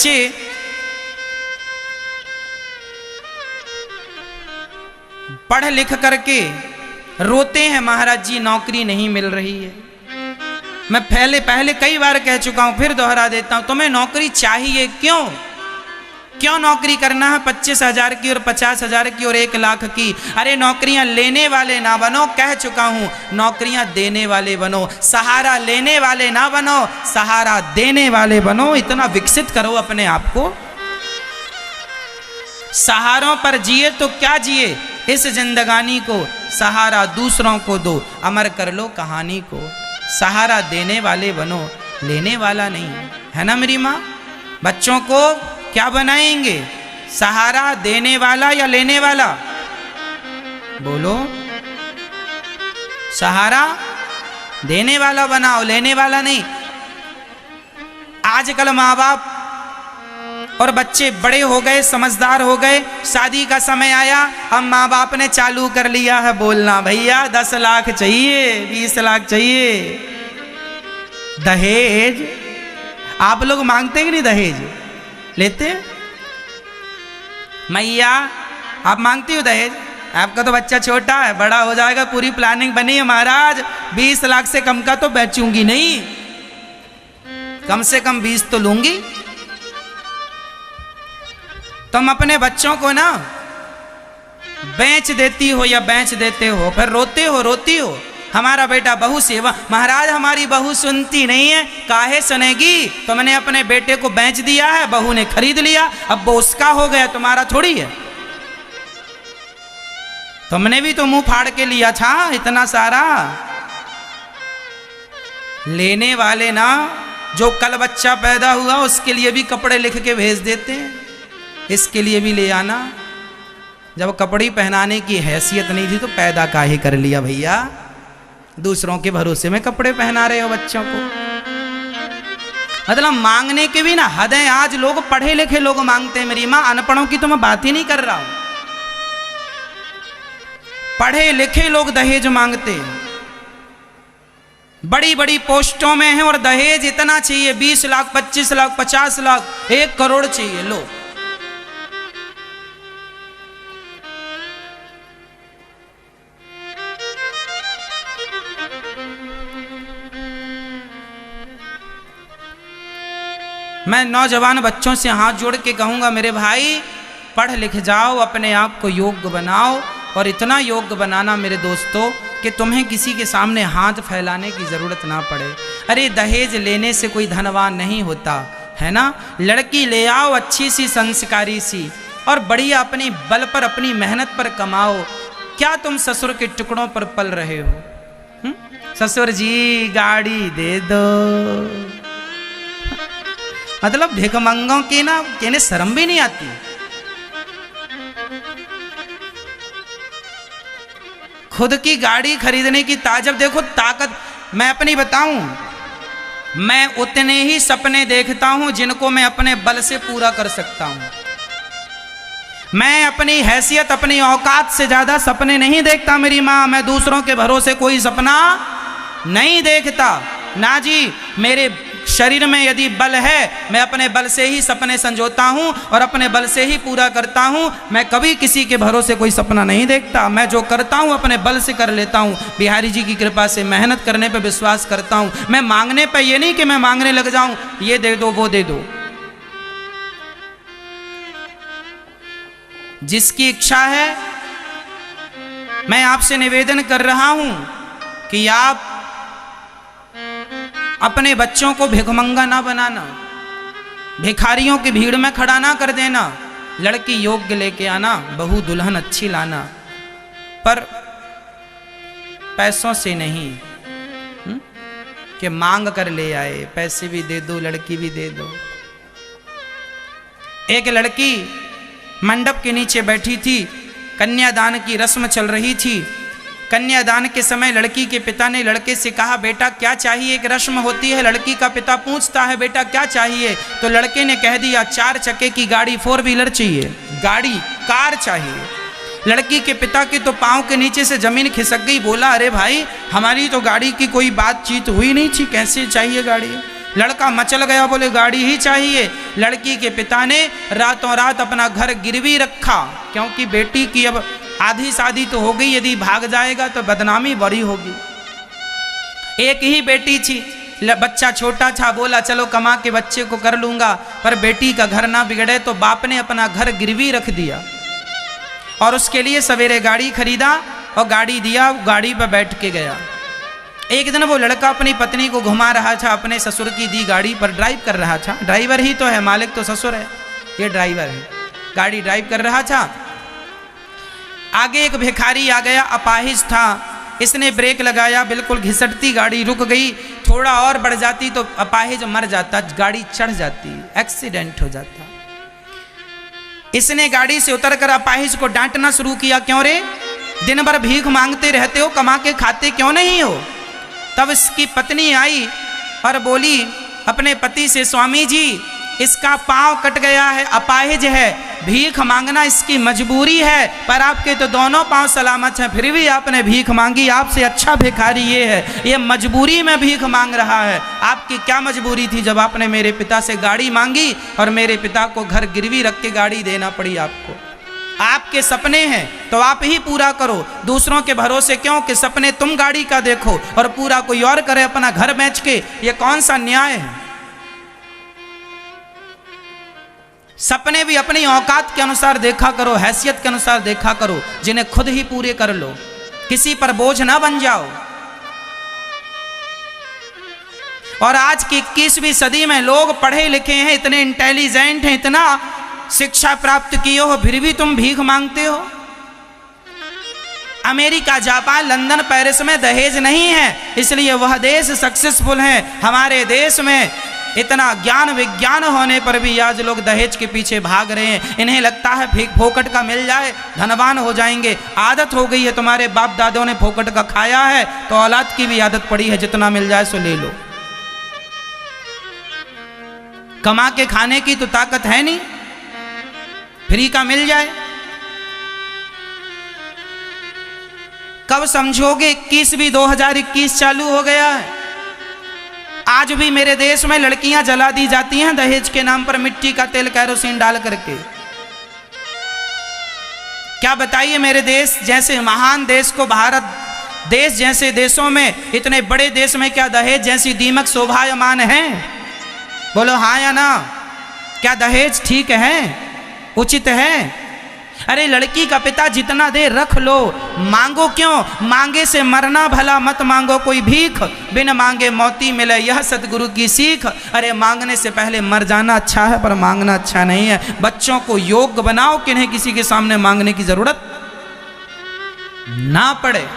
बच्चे पढ़ लिख करके रोते हैं, महाराज जी नौकरी नहीं मिल रही है। मैं पहले कई बार कह चुका हूं, फिर दोहरा देता हूं, तुम्हें नौकरी चाहिए क्यों? क्यों नौकरी करना है 25,000 की और 50,000 की और 1 लाख की? अरे नौकरियां लेने वाले ना बनो, कह चुका हूं, नौकरियां देने वाले बनो। सहारा लेने वाले ना बनो, सहारा देने वाले बनो। इतना विकसित करो अपने आप को। सहारों पर जिए तो क्या जिए, इस जिंदगानी को सहारा दूसरों को दो, अमर कर लो कहानी को। सहारा देने वाले बनो, लेने वाला नहीं, है ना मेरी माँ? बच्चों को क्या बनाएंगे, सहारा देने वाला या लेने वाला? बोलो। सहारा देने वाला बनाओ, लेने वाला नहीं। आजकल माँ बाप और बच्चे बड़े हो गए, समझदार हो गए, शादी का समय आया, अब माँ बाप ने चालू कर लिया है बोलना, भैया 10 लाख चाहिए, 20 लाख चाहिए। दहेज आप लोग मांगते कि नहीं? दहेज लेते? मैया आप मांगती हो दहेज? आपका तो बच्चा छोटा है, बड़ा हो जाएगा, पूरी प्लानिंग बनी है महाराज, 20 लाख से कम का तो बेचूंगी नहीं, कम से कम 20 तो लूंगी। तुम अपने बच्चों को ना बेच देती हो या बेच देते हो, फिर रोते हो, रोती हो, हमारा बेटा बहू सेवा। महाराज हमारी बहू सुनती नहीं है, काहे सुनेगी? तुमने अपने बेटे को बेच दिया है, बहू ने खरीद लिया, अब वो उसका हो गया, तुम्हारा थोड़ी है। तुमने भी तो मुंह फाड़ के लिया था इतना सारा। लेने वाले ना, जो कल बच्चा पैदा हुआ उसके लिए भी कपड़े लिख के भेज देते हैं, इसके लिए भी ले आना। जब कपड़े पहनाने की हैसियत नहीं थी तो पैदा काहे कर लिया भैया? दूसरों के भरोसे में कपड़े पहना रहे हो बच्चों को। मतलब मांगने के भी ना हद है। आज लोग पढ़े लिखे लोग मांगते हैं मेरी माँ, अनपढ़ों की तो मैं बात ही नहीं कर रहा हूं। पढ़े लिखे लोग दहेज मांगते हैं, बड़ी बड़ी पोस्टों में हैं और दहेज इतना चाहिए, 20 लाख, 25 लाख, 50 लाख, 1 करोड़ चाहिए। लो, मैं नौजवान बच्चों से हाथ जोड़ के कहूँगा, मेरे भाई पढ़ लिख जाओ, अपने आप को योग्य बनाओ, और इतना योग्य बनाना मेरे दोस्तों कि तुम्हें किसी के सामने हाथ फैलाने की ज़रूरत ना पड़े। अरे दहेज लेने से कोई धनवान नहीं होता, है ना? लड़की ले आओ अच्छी सी, संस्कारी सी, और बढ़िया अपनी बल पर, अपनी मेहनत पर कमाओ। क्या तुम ससुर के टुकड़ों पर पल रहे हो? ससुर जी गाड़ी दे दो, मतलब भिखमंगों की ना कहने शर्म भी नहीं आती। खुद की गाड़ी खरीदने की ताजब देखो, ताकत। मैं अपनी बताऊं, मैं उतने ही सपने देखता हूं जिनको मैं अपने बल से पूरा कर सकता हूं। मैं अपनी हैसियत, अपनी औकात से ज्यादा सपने नहीं देखता मेरी माँ। मैं दूसरों के भरोसे कोई सपना नहीं देखता ना जी। मेरे शरीर में यदि बल है, मैं अपने बल से ही सपने संजोता हूं और अपने बल से ही पूरा करता हूं। मैं कभी किसी के भरोसे कोई सपना नहीं देखता। मैं जो करता हूं अपने बल से कर लेता हूं। बिहारी जी की कृपा से मेहनत करने पे विश्वास करता हूं। मैं मांगने पे ये नहीं कि मैं मांगने लग जाऊं, ये दे दो वो दे दो। जिसकी इच्छा है, मैं आपसे निवेदन कर रहा हूं कि आप अपने बच्चों को भिखमंगा ना बनाना, भिखारियों की भीड़ में खड़ा ना कर देना। लड़की योग्य लेके आना, बहू दुल्हन अच्छी लाना, पर पैसों से नहीं कि मांग कर ले आए, पैसे भी दे दो, लड़की भी दे दो। एक लड़की मंडप के नीचे बैठी थी, कन्यादान की रस्म चल रही थी। कन्यादान के समय लड़की के पिता ने लड़के से कहा, बेटा क्या चाहिए? एक रस्म होती है, लड़की का पिता पूछता है, बेटा क्या चाहिए? तो लड़के ने कह दिया, 4 चक्के की गाड़ी, 4 व्हीलर चाहिए, गाड़ी, कार चाहिए। लड़की के पिता के तो पाँव के नीचे से जमीन खिसक गई। बोला, अरे भाई हमारी तो गाड़ी की कोई बातचीत हुई नहीं थी, कैसे चाहिए गाड़ी? लड़का मचल गया, बोले गाड़ी ही चाहिए। लड़की के पिता ने रातों रात अपना घर गिरवी रखा, क्योंकि बेटी की अब आधी शादी तो हो गई, यदि भाग जाएगा तो बदनामी बड़ी होगी। एक ही बेटी थी, बच्चा छोटा था, बोला चलो कमा के बच्चे को कर लूंगा, पर बेटी का घर ना बिगड़े, तो बाप ने अपना घर गिरवी रख दिया और उसके लिए सवेरे गाड़ी खरीदा और गाड़ी दिया, गाड़ी पर बैठ के गया। एक दिन वो लड़का अपनी पत्नी को घुमा रहा था, अपने ससुर की दी गाड़ी पर ड्राइव कर रहा था। ड्राइवर ही तो है, मालिक तो ससुर है, ये ड्राइवर है। गाड़ी ड्राइव कर रहा था, आगे एक भिखारी आ गया, अपाहिज था। इसने ब्रेक लगाया, बिल्कुल घिसटती गाड़ी रुक गई। थोड़ा और बढ़ जाती तो अपाहिज मर जाता, गाड़ी चढ़ जाती, एक्सीडेंट हो जाता। इसने गाड़ी से उतरकर अपाहिज को डांटना शुरू किया, क्यों रे दिन भर भीख मांगते रहते हो, कमा के खाते क्यों नहीं हो? तब इसकी पत्नी आई और बोली अपने पति से, स्वामी जी इसका पांव कट गया है, अपाहिज है, भीख मांगना इसकी मजबूरी है, पर आपके तो दोनों पांव सलामत हैं, फिर भी आपने भीख मांगी। आपसे अच्छा भिखारी ये है, ये मजबूरी में भीख मांग रहा है। आपकी क्या मजबूरी थी जब आपने मेरे पिता से गाड़ी मांगी और मेरे पिता को घर गिरवी रख के गाड़ी देना पड़ी आपको? आपके सपने हैं तो आप ही पूरा करो, दूसरों के भरोसे क्यों कि सपने तुम गाड़ी का देखो और पूरा कोई और करे अपना घर बेच के। ये कौन सा न्याय है? सपने भी अपनी औकात के अनुसार देखा करो, हैसियत के अनुसार देखा करो, जिन्हें खुद ही पूरे कर लो, किसी पर बोझ ना बन जाओ। और आज की 21वीं सदी में लोग पढ़े लिखे हैं, इतने इंटेलिजेंट हैं, इतना शिक्षा प्राप्त किए हो, फिर भी तुम भीख मांगते हो। अमेरिका, जापान, लंदन, पेरिस में दहेज नहीं है, इसलिए वह देश सक्सेसफुल है। हमारे देश में इतना ज्ञान विज्ञान होने पर भी आज लोग दहेज के पीछे भाग रहे हैं। इन्हें लगता है भीख फोकट का मिल जाए धनवान हो जाएंगे। आदत हो गई है, तुम्हारे बाप दादों ने फोकट का खाया है तो औलाद की भी आदत पड़ी है, जितना मिल जाए सो ले लो। कमा के खाने की तो ताकत है नहीं, फ्री का मिल जाए। कब समझोगे? 2021 चालू हो गया है। आज भी मेरे देश में लड़कियां जला दी जाती हैं दहेज के नाम पर, मिट्टी का तेल कैरोसिन डाल करके। क्या बताइए, मेरे देश जैसे महान देश को, भारत देश जैसे देशों में, इतने बड़े देश में क्या दहेज जैसी दीमक शोभायमान है? बोलो हाँ या ना? क्या दहेज ठीक है, उचित है? अरे लड़की का पिता जितना दे रख लो, मांगो क्यों? मांगे से मरना भला मत मांगो कोई भीख, बिन मांगे मौती मिले यह सतगुरु की सीख। अरे मांगने से पहले मर जाना अच्छा है, पर मांगना अच्छा नहीं है। बच्चों को योग्य बनाओ, किन्हें किसी के सामने मांगने की जरूरत ना पड़े।